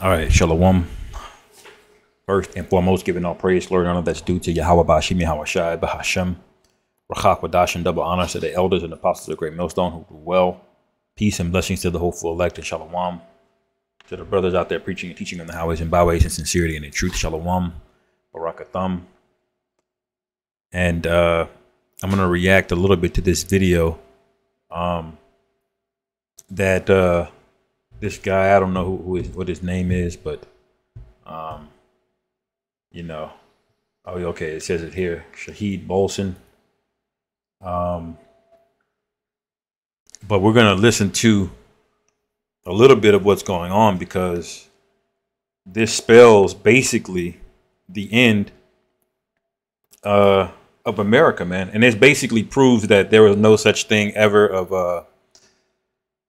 All right, Shalom. First and foremost, giving all praise, glory, and honor that's due to Yahweh Bashim Yahweh Shai Bahashem. Rachak Wadash and double honor to the elders and apostles of the great millstone who do well. Peace and blessings to the hopeful elect and Shalom. To the brothers out there preaching and teaching on the highways and byways in sincerity and in truth. Shalom. Barakatham. And I'm going to react a little bit to this video that this guy, I don't know what his name is, but you know, oh, okay, it says it here, Shahid Bolson. But we're going to listen to a little bit of what's going on, because this spells basically the end of America, man. And it basically proves that there was no such thing ever of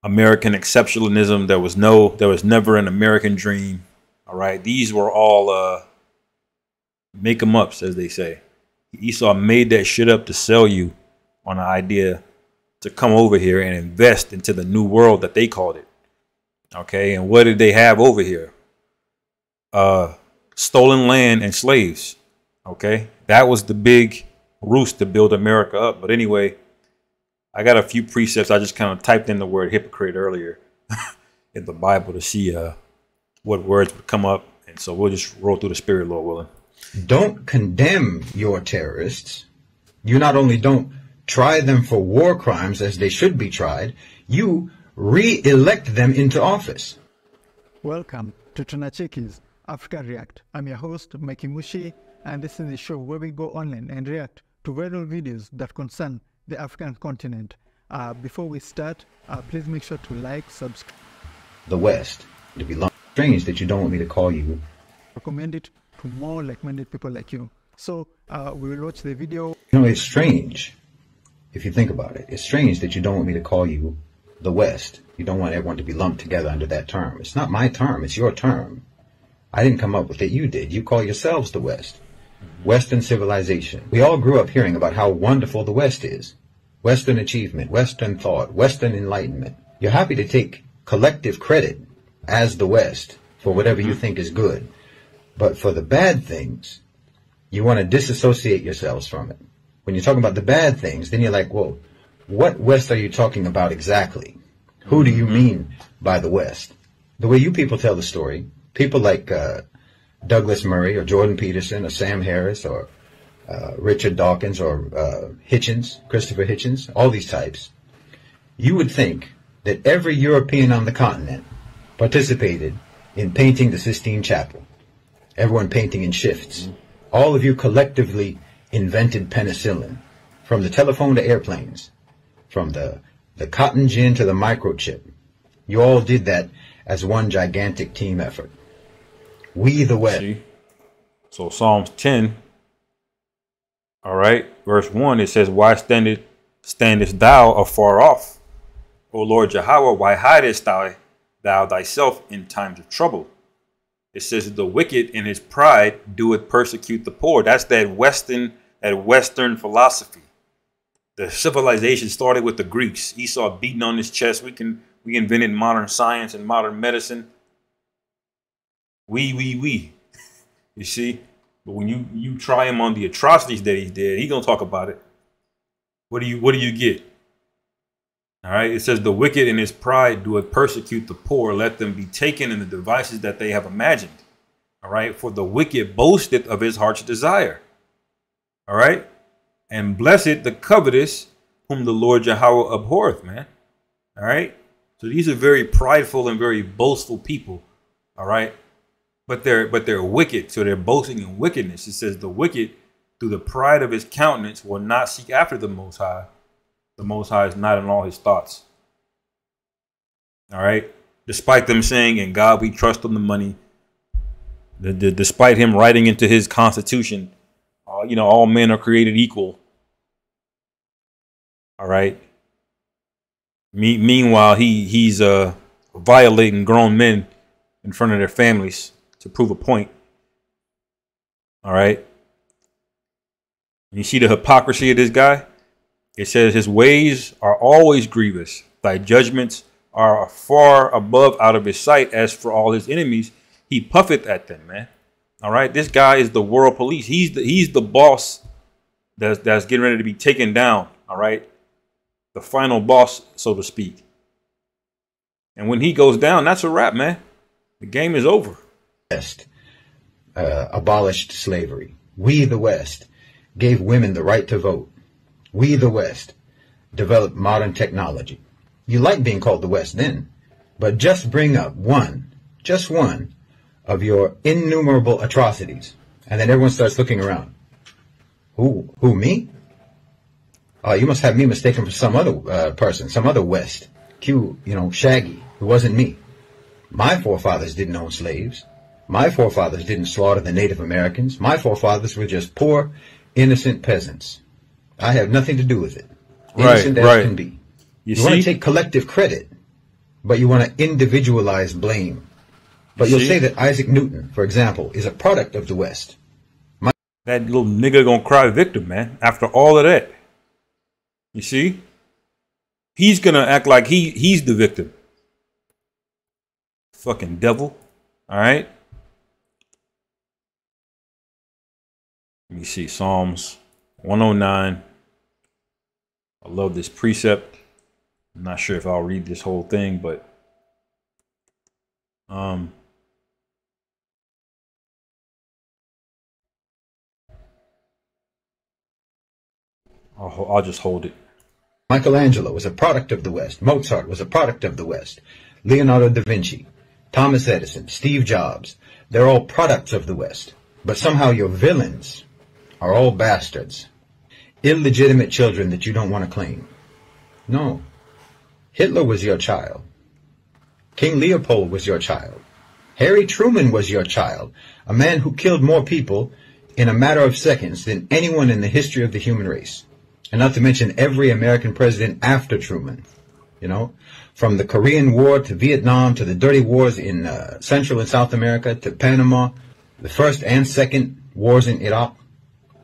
American exceptionalism. There was never an American dream. All right. These were all make them ups, as they say. Esau made that shit up to sell you on an idea to come over here and invest into the new world that they called it. Okay. And what did they have over here? Stolen land and slaves. Okay. That was the big roost to build America up. But anyway, I got a few precepts. I just kind of typed in the word hypocrite earlier in the Bible to see what words would come up. And so we'll just roll through the spirit, Lord willing. Don't condemn your terrorists. You not only don't try them for war crimes as they should be tried, you re-elect them into office. Welcome to Tunacheki's Africa React. I'm your host, Maki Mushi, and this is the show where we go online and react to viral videos that concern the African continent. Before we start, please make sure to like, subscribe. The West. To be strange that you don't want me to call you. Recommend it to more like-minded people like you. So we will watch the video. You know, it's strange if you think about it. It's strange that you don't want me to call you the West. You don't want everyone to be lumped together under that term. It's not my term. It's your term. I didn't come up with it. You did. You call yourselves the West. Western civilization. We all grew up hearing about how wonderful the West is. Western achievement, Western thought, Western enlightenment. You're happy to take collective credit as the West for whatever you think is good. But for the bad things, you want to disassociate yourselves from it. When you're talking about the bad things, then you're like, well, what West are you talking about exactly? Who do you mean by the West? The way you people tell the story, people like Douglas Murray or Jordan Peterson or Sam Harris or Richard Dawkins or Hitchens, Christopher Hitchens, all these types, you would think that every European on the continent participated in painting the Sistine Chapel. Everyone painting in shifts. All of you collectively invented penicillin, from the telephone to airplanes, from the cotton gin to the microchip. You all did that as one gigantic team effort. We the West. See? So Psalms 10, all right, verse 1, it says, why standest thou afar off? O Lord Yahweh, why hidest thou thyself in times of trouble? It says, the wicked in his pride doeth persecute the poor. That's that Western philosophy. The civilization started with the Greeks. Esau beating on his chest. We invented modern science and modern medicine. We. You see? But when you try him on the atrocities that he did, he gonna talk about it. What do you get? All right. It says the wicked in his pride doeth persecute the poor. Let them be taken in the devices that they have imagined. All right. For the wicked boasteth of his heart's desire. All right. And blessed the covetous whom the Lord Yahweh abhorreth, man. All right. So these are very prideful and very boastful people. All right. But they're wicked. So they're boasting in wickedness. It says the wicked through the pride of his countenance will not seek after the Most High. The Most High is not in all his thoughts. All right. Despite them saying, in God we trust on the money. Despite him writing into his constitution, you know, all men are created equal. All right. Meanwhile, he's violating grown men in front of their families to prove a point. All right. You see the hypocrisy of this guy? It says his ways are always grievous. Thy judgments are far above out of his sight. As for all his enemies, He puffeth at them, man. All right. This guy is the world police. He's the boss that's getting ready to be taken down. All right. The final boss, so to speak. And when he goes down, that's a wrap, man. The game is over. West abolished slavery. We, the West, gave women the right to vote. We, the West, developed modern technology. You like being called the West then, but just bring up just one of your innumerable atrocities, and then everyone starts looking around. Who, me? Oh, you must have me mistaken for some other person, some other West. Shaggy, who wasn't me. My forefathers didn't own slaves. My forefathers didn't slaughter the Native Americans. My forefathers were just poor, innocent peasants. I have nothing to do with it. Innocent as can be. You want to take collective credit, but you want to individualize blame. But you'll say that Isaac Newton, for example, is a product of the West. That little nigga gonna cry victim, man, after all of that. You see? He's gonna act like he's the victim. Fucking devil. All right? Let me see. Psalms 109. I love this precept. I'm not sure if I'll read this whole thing, but I'll just hold it. Michelangelo was a product of the West. Mozart was a product of the West. Leonardo da Vinci, Thomas Edison, Steve Jobs, they're all products of the West. But somehow your villains are all bastards. Illegitimate children that you don't want to claim. No. Hitler was your child. King Leopold was your child. Harry Truman was your child. A man who killed more people in a matter of seconds than anyone in the history of the human race. And not to mention every American president after Truman. From the Korean War to Vietnam to the dirty wars in Central and South America to Panama, the first and second wars in Iraq,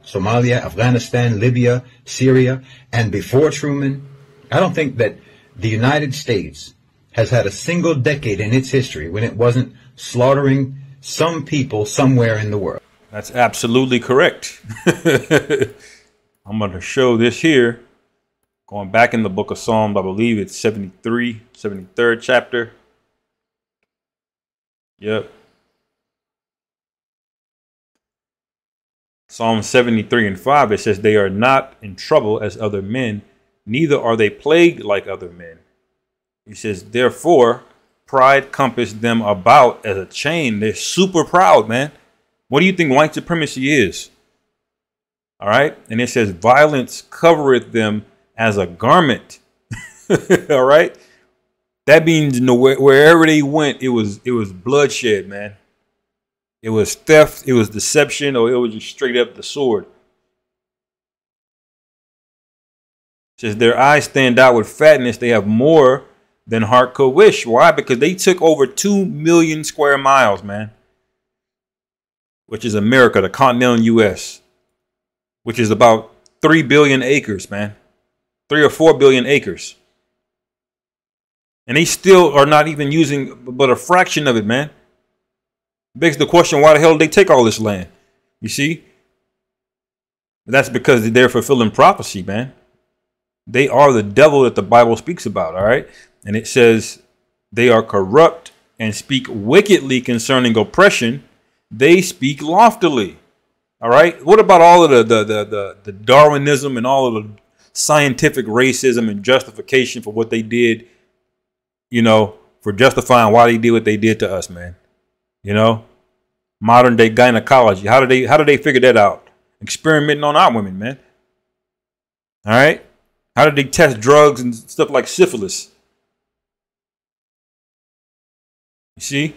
Somalia, Afghanistan, Libya, Syria, and before Truman. I don't think that the United States has had a single decade in its history when it wasn't slaughtering some people somewhere in the world. That's absolutely correct. I'm going to show this here. Going back in the book of Psalms, I believe it's 73rd chapter. Yep. Psalm 73 and 5, it says, they are not in trouble as other men, neither are they plagued like other men. He says, therefore, pride compassed them about as a chain. They're super proud, man. What do you think white supremacy is? All right. And it says, violence covereth them as a garment. All right. That means wherever they went, it was bloodshed, man. It was theft, it was deception, or it was just straight up the sword. It says their eyes stand out with fatness. They have more than heart could wish. Why? Because they took over 2 million square miles, man. Which is America, the continental U.S. Which is about 3 billion acres, man. 3 or 4 billion acres. And they still are not even using but a fraction of it, man. Begs the question, why the hell did they take all this land? You see? That's because they're fulfilling prophecy, man. They are the devil that the Bible speaks about, all right? And it says they are corrupt and speak wickedly concerning oppression. They speak loftily. All right? What about all of the Darwinism and all of the scientific racism and justification for what they did, for justifying why they did what they did to us, man? Modern day gynecology. How do they figure that out? Experimenting on our women, man. All right. How did they test drugs and stuff like syphilis? You see?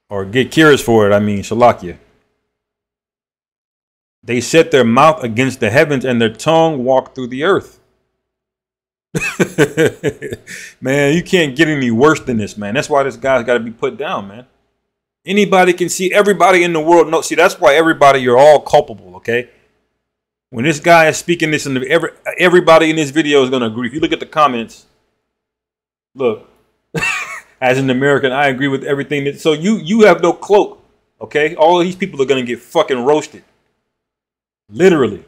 Or get cures for it. I mean, Shalakia. They set their mouth against the heavens and their tongue walked through the earth. Man, you can't get any worse than this, man. That's why this guy's got to be put down, man. Anybody can see, everybody in the world knows. See, that's why you're all culpable, okay? When this guy is speaking this, and everybody in this video is going to agree. If you look at the comments, look, As an American, I agree with everything that. So you have no cloak, okay? All of these people are gonna get fucking roasted, literally.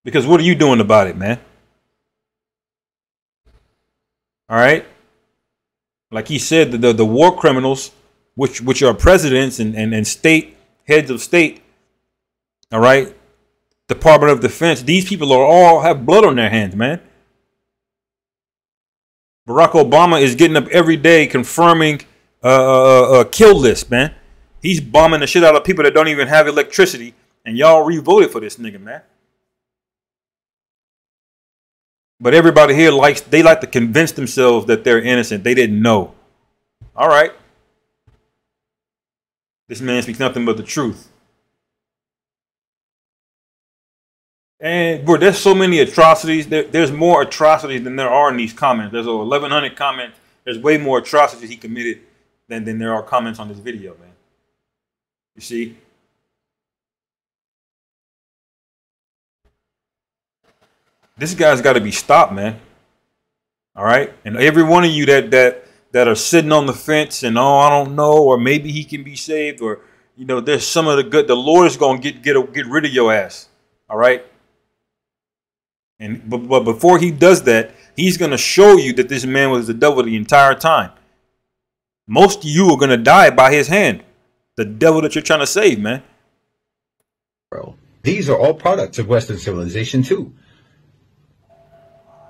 Because what are you doing about it, man? All right. Like he said, the war criminals, which are presidents and state heads of state, all right, Department of Defense, these people are all have blood on their hands, man. Barack Obama is getting up every day confirming kill list, man. He's bombing the shit out of people that don't even have electricity, and y'all re-voted for this nigga, man. But everybody here like to convince themselves that they're innocent. They didn't know. All right. This man speaks nothing but the truth. And bro, there's so many atrocities. There's more atrocities than there are in these comments. There's over 1,100 comments. There's way more atrocities he committed than there are comments on this video, man. You see? This guy's got to be stopped, man. All right, and every one of you that are sitting on the fence and I don't know, or maybe he can be saved, or there's some of the good. The Lord is gonna get rid of your ass. All right, but before he does that, he's gonna show you that this man was the devil the entire time. Most of you are gonna die by his hand. The devil that you're trying to save, man. Bro, these are all products of Western civilization too.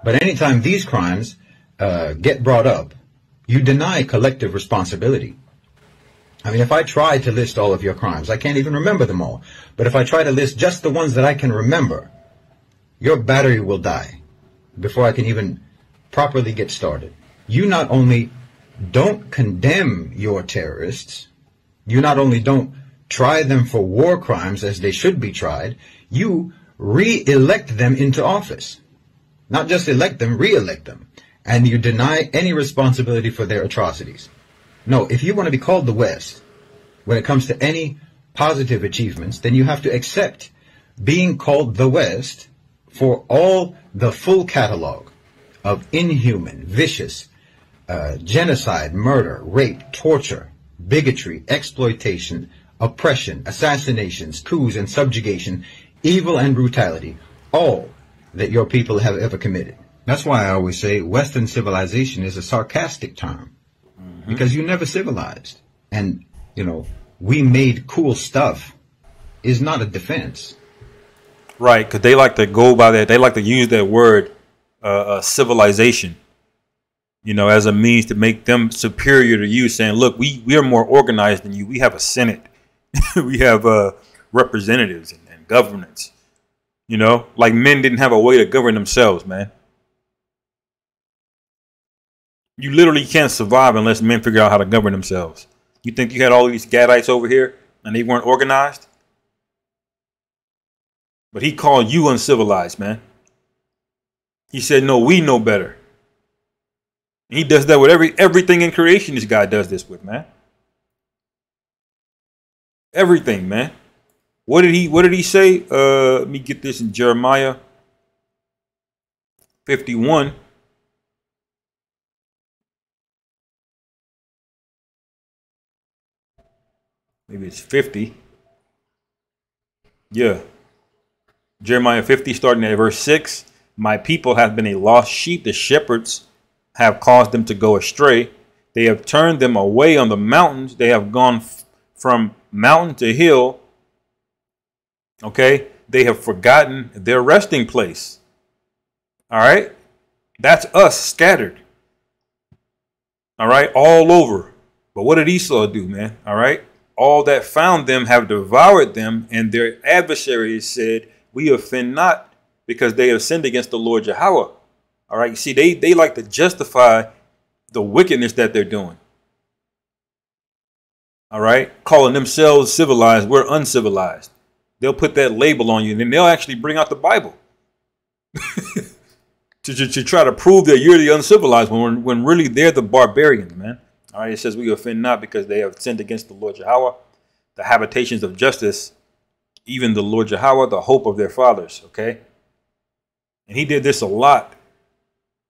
But anytime these crimes get brought up, you deny collective responsibility. I mean, if I try to list all of your crimes, I can't even remember them all. But if I try to list just the ones that I can remember, your battery will die before I can even properly get started. You not only don't condemn your terrorists, you not only don't try them for war crimes as they should be tried, you re-elect them into office. Not just elect them, re-elect them. And you deny any responsibility for their atrocities. No, if you want to be called the West, when it comes to any positive achievements, then you have to accept being called the West for all the full catalog of inhuman, vicious, genocide, murder, rape, torture, bigotry, exploitation, oppression, assassinations, coups and subjugation, evil and brutality, all that your people have ever committed. That's why I always say Western civilization is a sarcastic term. Because you never civilized. And, we made cool stuff is not a defense. Right, because they like to go by that. They like to use that word civilization, as a means to make them superior to you, saying, look, we are more organized than you. We have a Senate. We have representatives and governance. Like men didn't have a way to govern themselves, man. You literally can't survive unless men figure out how to govern themselves. You think you had all these Gadites over here and they weren't organized? But he called you uncivilized, man. He said, no, we know better. And he does that with everything in creation. This guy does this with, man. Everything, man. What did he say? Let me get this in Jeremiah 51. Maybe it's 50. Yeah. Jeremiah 50, starting at verse 6. My people have been a lost sheep. The shepherds have caused them to go astray. They have turned them away on the mountains. They have gone from mountain to hill. Okay. They have forgotten their resting place. All right. That's us scattered. All right. All over. But what did Esau do, man? All right. All that found them have devoured them, and their adversaries said, we offend not, because they have sinned against the Lord Yahweh. All right. You see, they like to justify the wickedness that they're doing. All right. Calling themselves civilized. We're uncivilized. They'll put that label on you, and then they'll actually bring out the Bible to try to prove that you're the uncivilized when really they're the barbarians, man. All right. It says we offend not because they have sinned against the Lord Yahweh, the habitations of justice, even the Lord Yahweh, the hope of their fathers. Okay. And he did this a lot.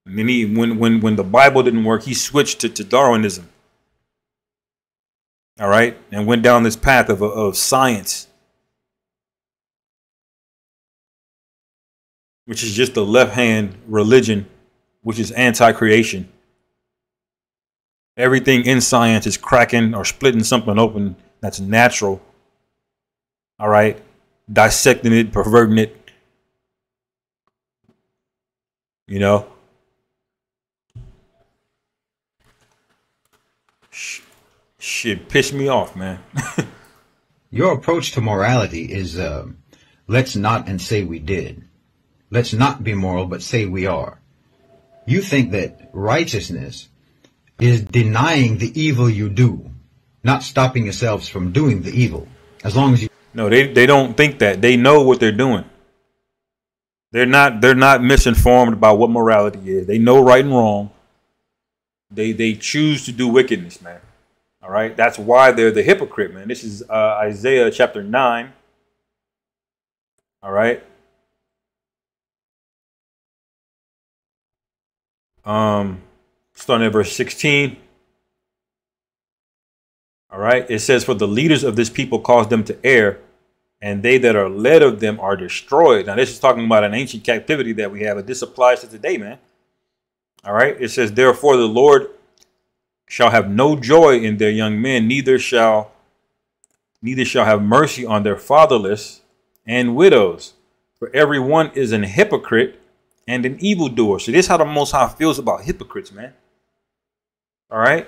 And then when the Bible didn't work, he switched to Darwinism. All right, and went down this path of science, which is just the left-hand religion, which is anti-creation. Everything in science is cracking or splitting something open that's natural. All right, dissecting it, perverting it. You know, shit pissed me off, man. Your approach to morality is, let's not and say we did. Let's not be moral, but say we are. You think that righteousness is denying the evil you do, not stopping yourselves from doing the evil. As long as you... No, they don't think that. They know what they're doing. They're not misinformed about what morality is. They know right and wrong. They choose to do wickedness, man. All right, that's why they're the hypocrite, man. This is Isaiah chapter 9. All right. Starting at verse 16. All right, it says, "For the leaders of this people cause them to err, and they that are led of them are destroyed." Now, this is talking about an ancient captivity that we have, but this applies to today, man. All right, it says, "Therefore the Lord shall have no joy in their young men, neither shall have mercy on their fatherless and widows. For every one is an hypocrite and an evildoer." So this is how the Most High feels about hypocrites, man. All right,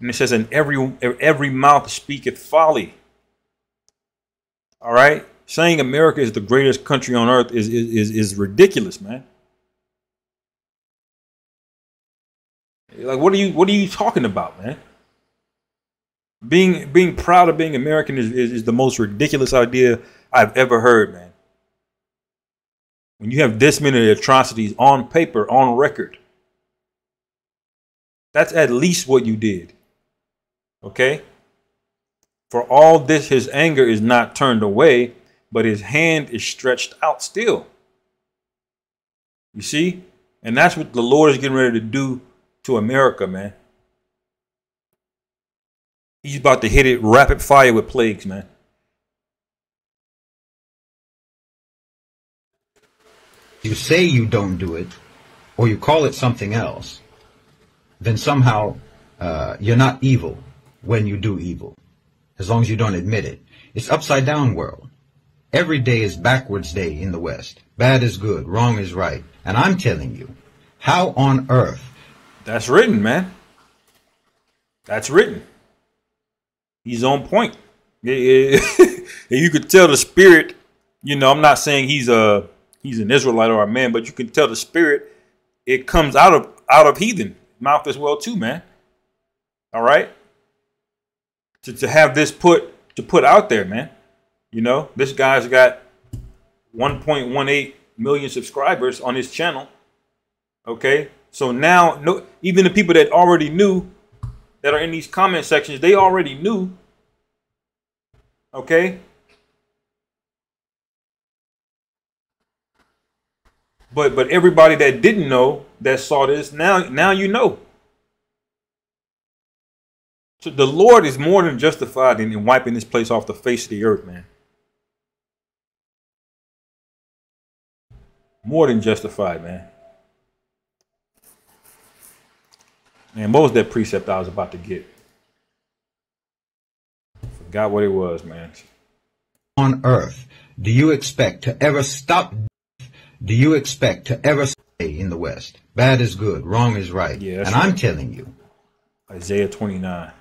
and it says, "And every mouth speaketh folly." All right, saying America is the greatest country on earth is ridiculous, man. Like, what are you talking about, man? Being proud of being American is the most ridiculous idea I've ever heard, man. When you have this many atrocities on paper, on record, that's at least what you did. Okay? For all this, his anger is not turned away, but his hand is stretched out still. You see? And that's what the Lord is getting ready to do to America, man. He's about to hit it rapid fire with plagues, man. You say you don't do it, or you call it something else, then somehow you're not evil when you do evil, as long as you don't admit it. It's upside down world. Every day is backwards day in the West. Bad is good, wrong is right. And I'm telling you, how on earth? That's written, man. That's written. He's on point. You could tell the spirit, you know, I'm not saying he's an Israelite or a man, but you can tell the spirit, it comes out of heathen mouth as well too, man. All right? To have this put out there, man. You know, this guy's got 1.18 million subscribers on his channel. Okay? So now, even the people that already knew, that are in these comment sections, they already knew. Okay? But everybody that didn't know, that saw this, now you know. So the Lord is more than justified in wiping this place off the face of the earth, man. More than justified, man. Man, what was that precept I was about to get? Forgot what it was, man. On earth, do you expect to ever stop? Do you expect to ever stay in the West? Bad is good, wrong is right. Yeah, and right. I'm telling you. Isaiah 29.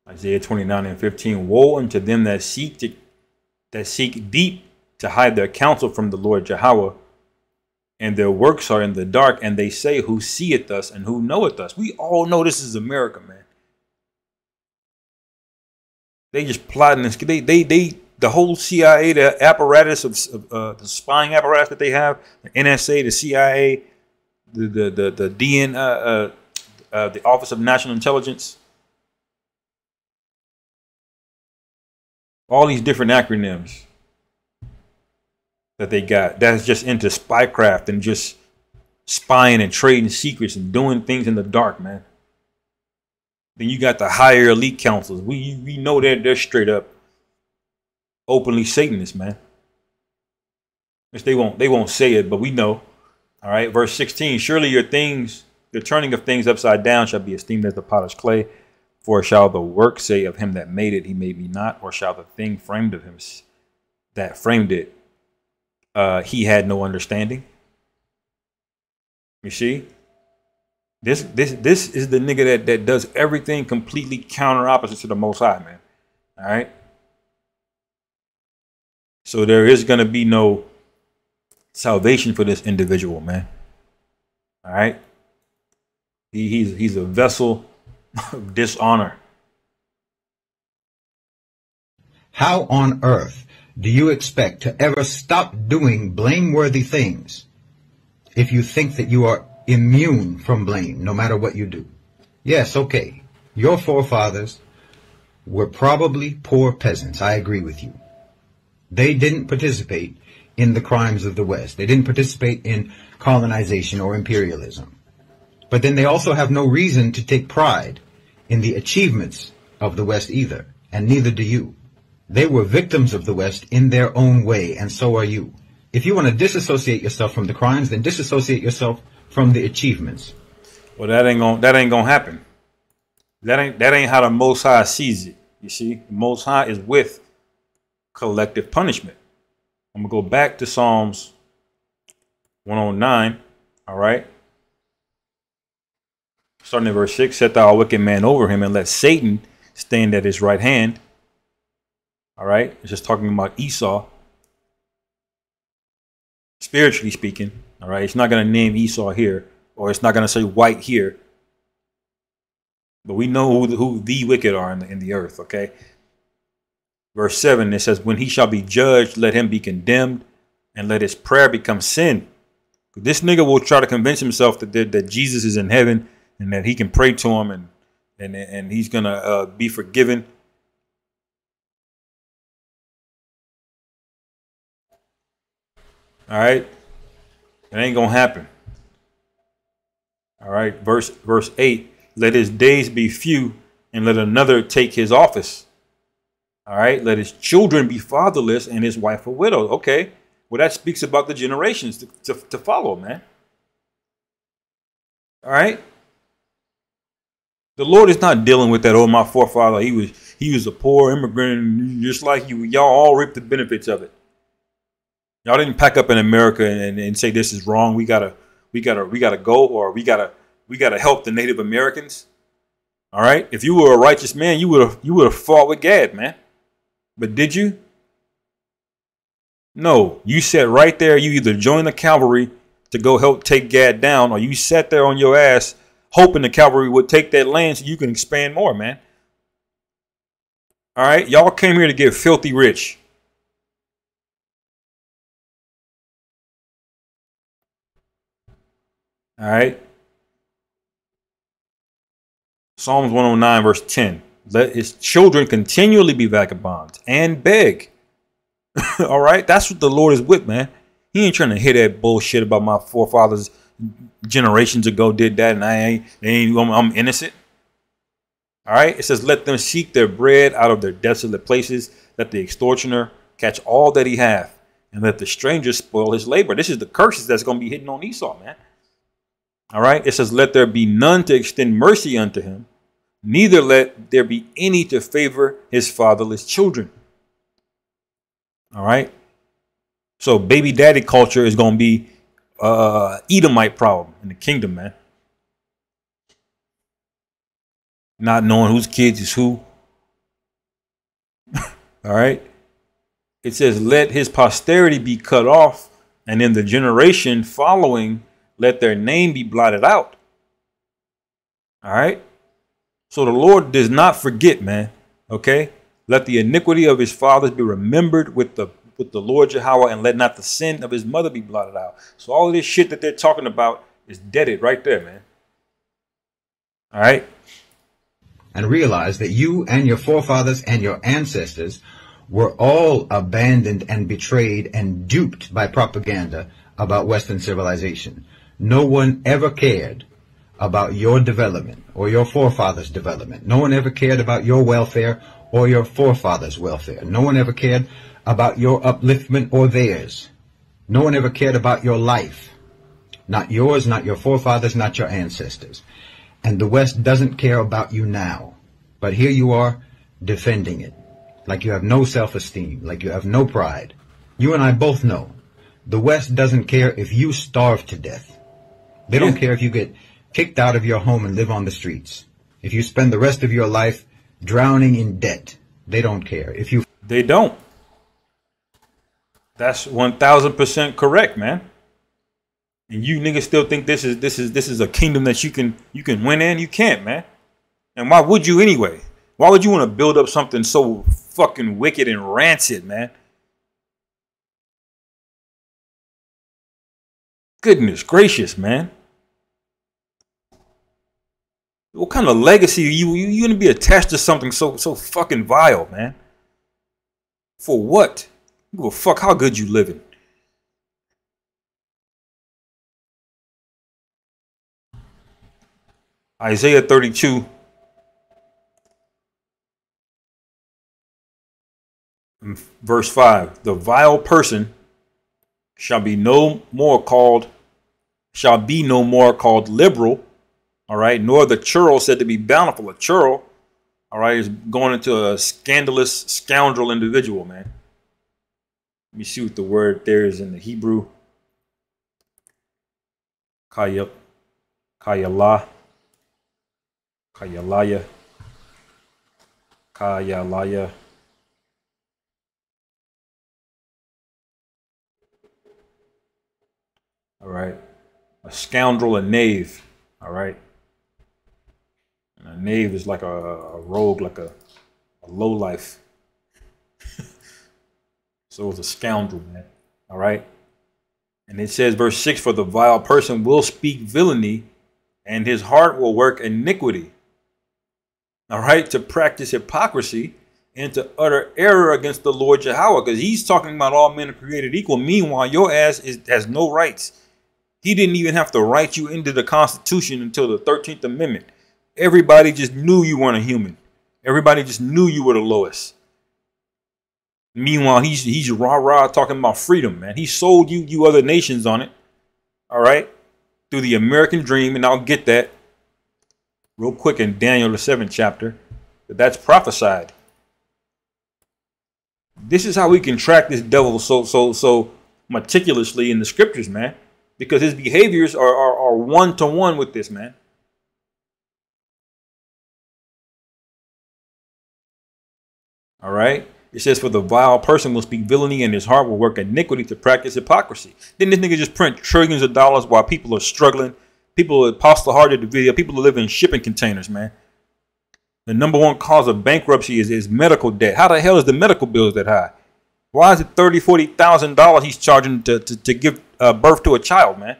Isaiah 29:15. Woe unto them that seek deep to hide their counsel from the Lord Jehovah, and their works are in the dark, and they say, who seeth us and who knoweth us? We all know this is America, man. They just plotting this. The whole CIA, the apparatus of the spying apparatus that they have, the NSA, the CIA, the DN, the Office of National Intelligence. All these different acronyms that they got that's just into spycraft and just spying and trading secrets and doing things in the dark, man. Then you got the higher elite councils. We know that they're straight up openly Satanists, man. Which they won't say it, but we know. All right, verse 16. Surely your turning of things upside down shall be esteemed as the potter's clay. For shall the work say of him that made it, he made me not, or shall the thing framed of him that framed it, he had no understanding? You see? This is the nigga that does everything completely counter opposite to the Most High, man. All right. So there is going to be no salvation for this individual, man. All right. He's a vessel of dishonor. How on earth do you expect to ever stop doing blameworthy things if you think that you are immune from blame no matter what you do? Yes, okay. Your forefathers were probably poor peasants. I agree with you. They didn't participate in the crimes of the West. They didn't participate in colonization or imperialism. But then they also have no reason to take pride in the achievements of the West either, and neither do you. They were victims of the West in their own way, and so are you. If you want to disassociate yourself from the crimes, then disassociate yourself from the achievements. Well, that ain't gonna happen. That ain't how the Most High sees it. You see, the Most High is with collective punishment. I'm gonna go back to Psalms 109. All right. Starting at verse 6, set thou a wicked man over him, and let Satan stand at his right hand. All right. It's just talking about Esau. Spiritually speaking. All right. It's not going to name Esau here, or it's not going to say white here. But we know who the wicked are in the earth. Okay. Verse 7, it says, when he shall be judged, let him be condemned, and let his prayer become sin. This nigga will try to convince himself that Jesus is in heaven, and that he can pray to him, and he's gonna be forgiven. All right, it ain't gonna happen. All right, verse 8. Let his days be few, and let another take his office. All right, let his children be fatherless, and his wife a widow. Okay, well that speaks about the generations to follow, man. All right. The Lord is not dealing with that. Oh, my forefather, he was a poor immigrant, just like you. Y'all all reap the benefits of it. Y'all didn't pack up in America and say this is wrong. We gotta go, or we gotta help the Native Americans. All right. If you were a righteous man, you would have fought with Gad, man. But did you? No. You sat right there. You either joined the cavalry to go help take Gad down, or you sat there on your ass hoping the cavalry would take that land so you can expand more, man. All right. Y'all came here to get filthy rich. All right. Psalms 109, verse 10. Let his children continually be vagabonds and beg. All right. That's what the Lord is with, man. He ain't trying to hear that bullshit about my forefathers generations ago did that, and I'm innocent. All right. It says, let them seek their bread out of their desolate places. Let the extortioner catch all that he hath, and let the stranger spoil his labor. This is the curses that's going to be hitting on Esau, man. All right. It says, let there be none to extend mercy unto him, neither let there be any to favor his fatherless children. All right. So baby daddy culture is going to be Edomite problem in the kingdom, man. Not knowing whose kids is who. All right. It says, let his posterity be cut off, and in the generation following, let their name be blotted out. All right. So the Lord does not forget, man. Okay. Let the iniquity of his fathers be remembered with the Lord Yahweh, and let not the sin of his mother be blotted out. So all of this shit that they're talking about It's deaded right there, man. All right. And realize that you and your forefathers and your ancestors were all abandoned and betrayed and duped by propaganda about Western civilization. No one ever cared about your development or your forefathers' development. No one ever cared about your welfare or your forefathers' welfare. No one ever cared about your upliftment or theirs. No one ever cared about your life. Not yours, not your forefathers, not your ancestors. And the West doesn't care about you now. But here you are defending it. Like you have no self-esteem. Like you have no pride. You and I both know the West doesn't care if you starve to death. They don't care if you get kicked out of your home and live on the streets. If you spend the rest of your life drowning in debt. They don't care. They don't. That's 1000% correct, man. And you niggas still think this is a kingdom that you can win in? You can't, man. And why would you anyway? Why would you want to build up something so fucking wicked and rancid, man? Goodness gracious, man. What kind of legacy are you gonna be attached to something so fucking vile, man? For what? You give a fuck how good you living. Isaiah 32. Verse 5. The vile person shall be no more called liberal. All right. Nor the churl said to be bountiful. A churl, all right, is going into a scandalous scoundrel individual, man. Let me see what the word there is in the Hebrew. Kayalaya. All right. A scoundrel, a knave. All right. And a knave is like a rogue, like a lowlife. So it's a scoundrel, man. All right. And it says, verse 6, for the vile person will speak villainy, and his heart will work iniquity. All right. To practice hypocrisy and to utter error against the Lord Yahweh. Because he's talking about all men are created equal. Meanwhile, your ass has no rights. He didn't even have to write you into the Constitution until the 13th Amendment. Everybody just knew you weren't a human. Everybody just knew you were the lowest. Meanwhile, he's rah-rah talking about freedom, man. He sold you other nations on it. All right. Through the American dream. And I'll get that real quick in Daniel, the 7th chapter. But that's prophesied. This is how we can track this devil so meticulously in the scriptures, man. Because his behaviors are one-to-one with this, man. All right. It says, for the vile person will speak villainy and his heart will work iniquity to practice hypocrisy. Then this nigga just print trillions of dollars while people are struggling. People are Apostle Hearted the video. People are living in shipping containers, man. The number one cause of bankruptcy is medical debt. How the hell is the medical bills that high? Why is it $30,000, $40,000 he's charging to give birth to a child, man?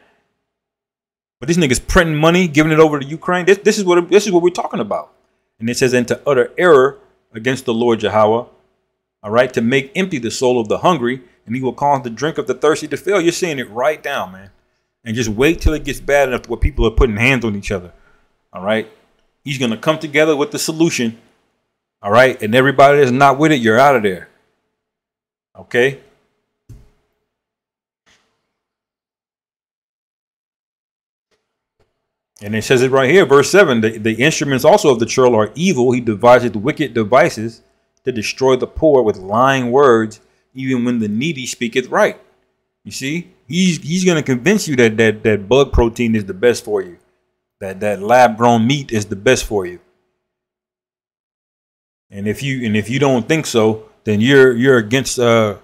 But this nigga's printing money, giving it over to Ukraine. This is what we're talking about. And it says, and to utter error against the Lord Yahweh, all right, to make empty the soul of the hungry, and he will cause the drink of the thirsty to fail. You're seeing it right down, man. And just wait till it gets bad enough where people are putting hands on each other. All right. He's going to come together with the solution. All right. And everybody that's not with it, you're out of there. Okay. And it says it right here, verse 7. The instruments also of the churl are evil. He deviseth wicked devices to destroy the poor with lying words, even when the needy speaketh right. You see, he's going to convince you that bug protein is the best for you. That lab grown meat is the best for you. And if you don't think so, then you're against you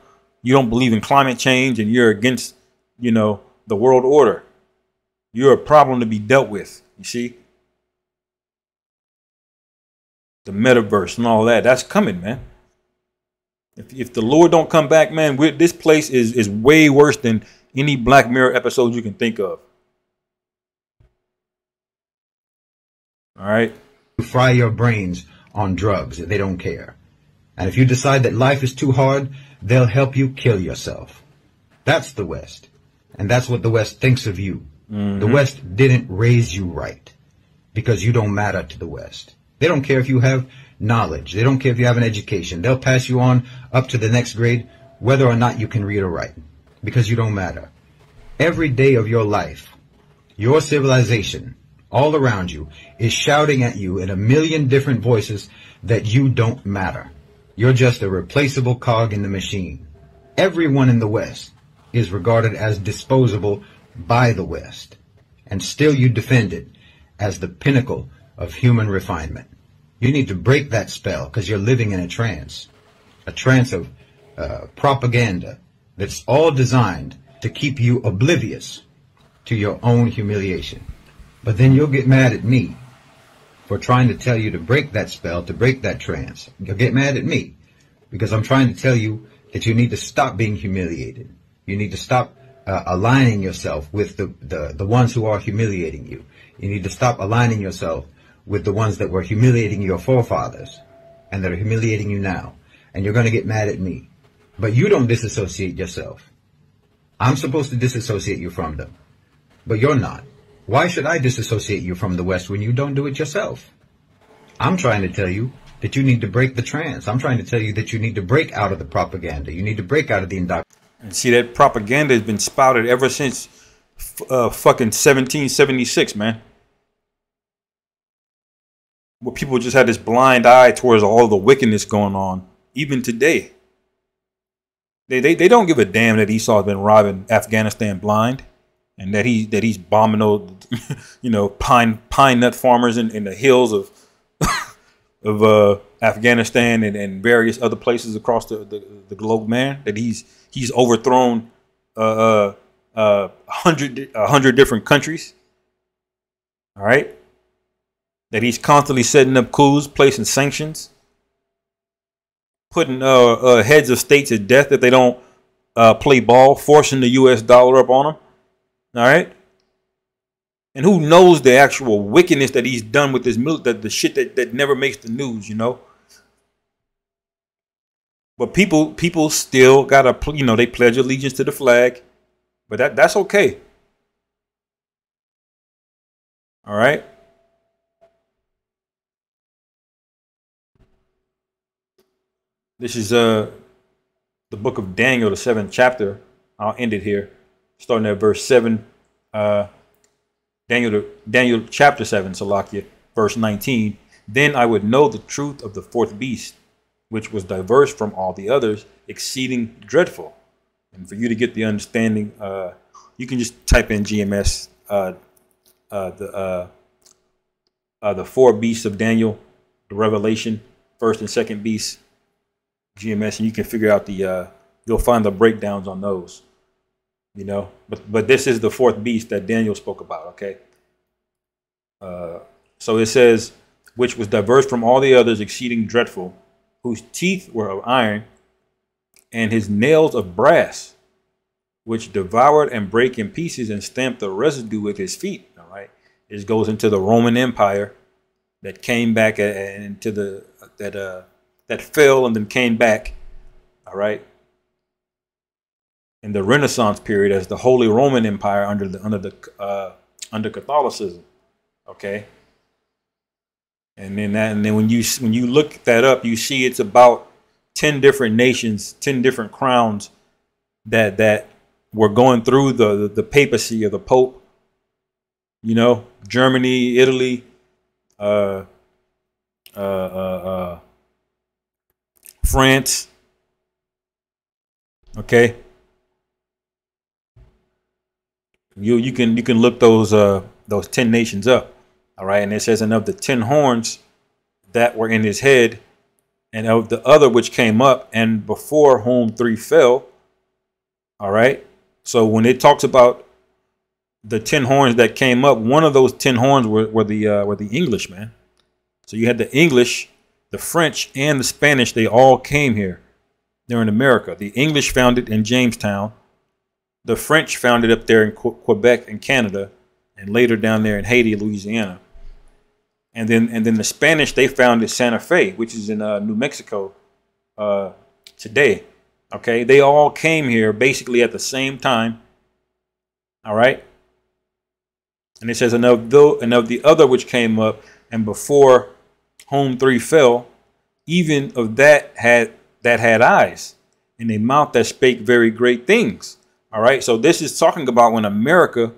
don't believe in climate change, and you're against, the world order. You're a problem to be dealt with. You see, the metaverse and all that's coming, man. If the Lord don't come back, man, this place is way worse than any Black Mirror episode you can think of. All right. You fry your brains on drugs. They don't care. And if you decide that life is too hard, they'll help you kill yourself. That's the West. And that's what the West thinks of you. The West didn't raise you right because you don't matter to the West. They don't care if you have knowledge. They don't care if you have an education. They'll pass you on up to the next grade whether or not you can read or write because you don't matter. Every day of your life, your civilization all around you is shouting at you in a million different voices that you don't matter. You're just a replaceable cog in the machine. Everyone in the West is regarded as disposable by the West, and still you defend it as the pinnacle of human refinement. You need to break that spell because you're living in a trance of propaganda that's all designed to keep you oblivious to your own humiliation. But then you'll get mad at me for trying to tell you to break that spell, to break that trance. You'll get mad at me because I'm trying to tell you that you need to stop being humiliated. You need to stop aligning yourself with the ones who are humiliating you. You need to stop aligning yourself with the ones that were humiliating your forefathers and that are humiliating you now. And you're going to get mad at me. But you don't disassociate yourself. I'm supposed to disassociate you from them. But you're not. Why should I disassociate you from the West when you don't do it yourself? I'm trying to tell you that you need to break the trance. I'm trying to tell you that you need to break out of the propaganda. You need to break out of the indoctrination. And see, that propaganda has been spouted ever since fucking 1776, man. Where people just had this blind eye towards all the wickedness going on, even today. They don't give a damn that Esau's been robbing Afghanistan blind, and that he's bombing those, pine nut farmers in the hills of Afghanistan and various other places across the globe, man. That he's overthrown 100 different countries. All right. That he's constantly setting up coups, placing sanctions, putting heads of states at death if they don't play ball, forcing the U.S. dollar up on them. All right. And who knows the actual wickedness that he's done with this the shit that never makes the news, But people still gotta, they pledge allegiance to the flag, but that's okay. All right. This is the book of Daniel, the 7th chapter. I'll end it here, starting at verse 7. Daniel chapter 7, Salakia, verse 19. Then I would know the truth of the fourth beast, which was diverse from all the others, exceeding dreadful. And for you to get the understanding, you can just type in GMS, the four beasts of Daniel, the Revelation, first and second beast, GMS, and you can figure out you'll find the breakdowns on those. But this is the fourth beast that Daniel spoke about, okay? So it says, which was diverse from all the others, exceeding dreadful, whose teeth were of iron, and his nails of brass, which devoured and brake in pieces and stamped the residue with his feet. All right, this goes into the Roman Empire that came back into that fell and then came back. All right. In the Renaissance period as the Holy Roman Empire under Catholicism, okay, and then when you look that up, you see it's about 10 different nations, 10 different crowns that were going through the papacy of the Pope. Germany, Italy, France, okay. You can look those 10 nations up, all right, and it says, and of the 10 horns that were in his head, and of the other which came up, and before whom 3 fell, all right. So when it talks about the 10 horns that came up, one of those 10 horns were the English, man. So you had the English, the French, and the Spanish. They all came here. They're in America. The English found it in Jamestown. The French found it up there in Quebec and Canada, and later down there in Haiti, Louisiana. And then the Spanish, they founded Santa Fe, which is in New Mexico today. Okay, they all came here basically at the same time. All right. And it says, and of the other which came up, and before whom three fell, even of that had eyes, and a mouth that spake very great things. All right. So this is talking about when America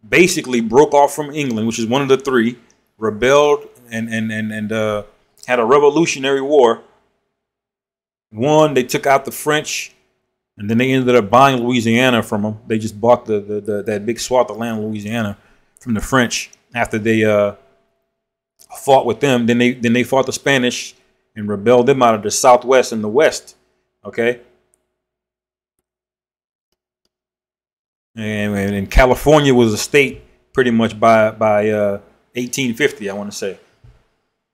basically broke off from England, which is one of the three, rebelled and had a revolutionary war. One, they took out the French, and then they ended up buying Louisiana from them. They just bought that big swath of land, Louisiana, from the French after they fought with them. Then they fought the Spanish and rebelled them out of the Southwest and the West. Okay. And California was a state pretty much by 1850, I want to say,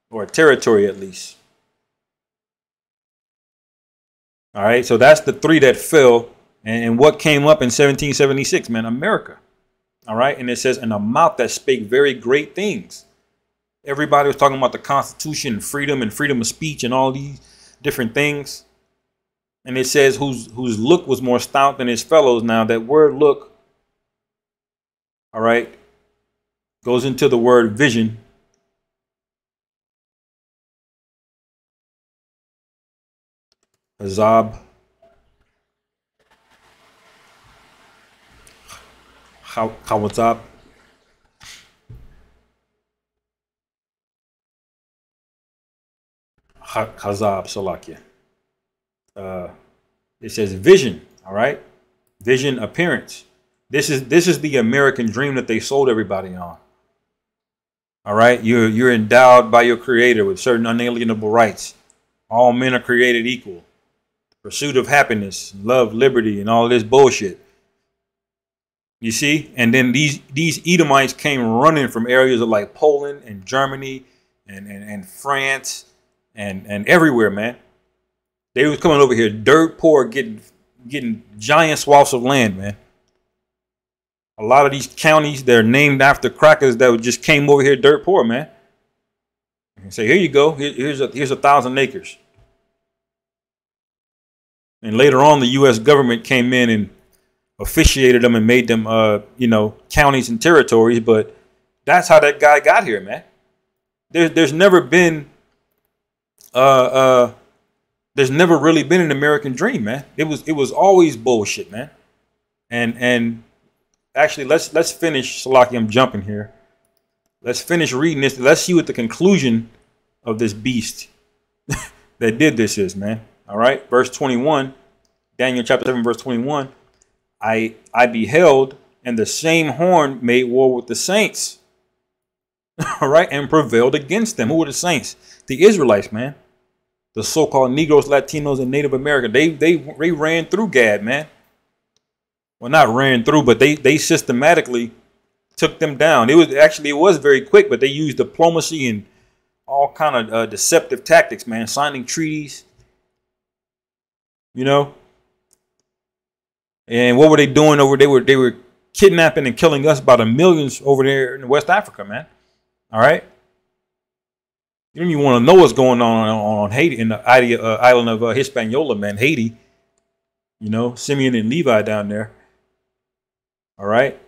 or a territory at least. All right, so that's the three that fell, and what came up in 1776, man, America. All right, and it says, and a mouth that spake very great things. Everybody was talking about the Constitution and freedom of speech and all these different things. And it says whose look was more stout than his fellows. Now that word look, all right, goes into the word vision. Azab. Hawazab. Hazab Salakia. It says vision, all right? Vision, appearance. This is the American dream that they sold everybody on. All right? You're endowed by your creator with certain unalienable rights. All men are created equal. Pursuit of happiness, love, liberty, and all this bullshit. You see? And then these Edomites came running from areas of like Poland and Germany and France and everywhere, man. They was coming over here dirt poor, getting giant swaths of land, man. A lot of these counties, they're named after crackers that just came over here dirt poor, man. And say, here you go. Here's 1,000 acres. And later on, the U.S. government came in and officiated them and made them, counties and territories. But that's how that guy got here, man. There's never been, there's never really been an American dream, man. It was always bullshit, man. And actually, let's finish. Salaki, I'm jumping here. Let's finish reading this. Let's see what the conclusion of this beast that did this is, man. All right, verse 21, Daniel chapter 7, verse 21. I beheld, and the same horn made war with the saints. All right, and prevailed against them. Who were the saints? The Israelites, man. The so-called Negroes, Latinos, and Native American. They ran through Gad, man. Well, not ran through, but they systematically took them down. It was very quick, but they used diplomacy and all kind of deceptive tactics, man. Signing treaties. You know, and what were they doing over? They were kidnapping and killing us by the millions over there in West Africa, man. All right, you don't even want to know what's going on Haiti, in the island of Hispaniola, man. Haiti, you know, Simeon and Levi down there. All right,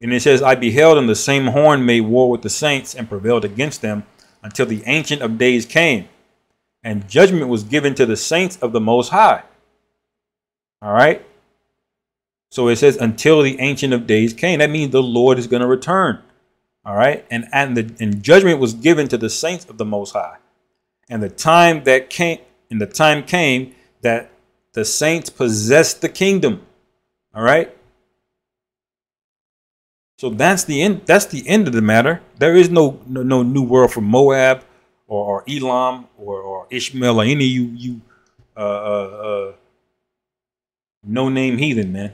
and it says, I beheld, and the same horn made war with the saints and prevailed against them until the Ancient of Days came. And judgment was given to the saints of the Most High. All right. So it says until the Ancient of Days came. That means the Lord is going to return. All right. And judgment was given to the saints of the Most High. And the time came that the saints possessed the kingdom. All right. So that's the end. That's the end of the matter. There is no new world for Moab or Elam or Ishmael or any of you no-name heathen, man.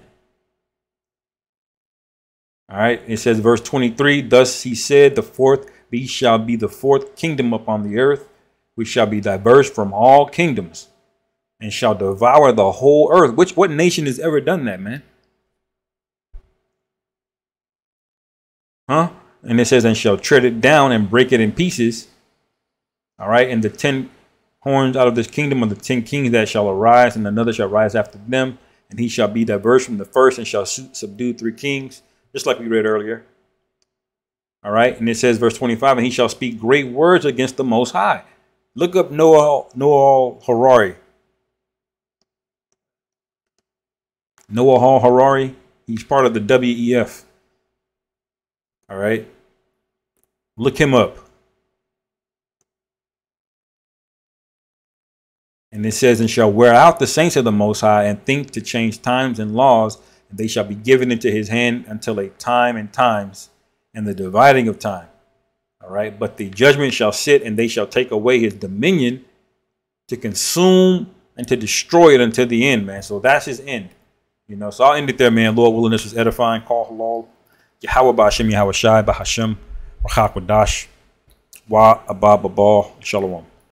All right. It says, verse 23, thus he said, the fourth beast shall be the fourth kingdom upon the earth, which shall be diverse from all kingdoms, and shall devour the whole earth. What nation has ever done that, man? Huh? And it says, and shall tread it down and break it in pieces. All right. And the 10 horns out of this kingdom are the 10 kings that shall arise, and another shall rise after them. And he shall be diverse from the first and shall subdue 3 kings, just like we read earlier. All right. And it says, verse 25, and he shall speak great words against the Most High. Look up Noah Harari. Noah Hall Harari. He's part of the WEF. All right. Look him up. And it says, and shall wear out the saints of the Most High and think to change times and laws. And they shall be given into his hand until a time and times and the dividing of time. All right. But the judgment shall sit, and they shall take away his dominion to consume and to destroy it until the end, man. So that's his end. You know, so I'll end it there, man. Lord willing, this was edifying. Call halal. Yahweh Ba'Hashem, Yahweh Shai, Ba'Hashem, Rachak Wadash, Wa Abba Babal, Shalom.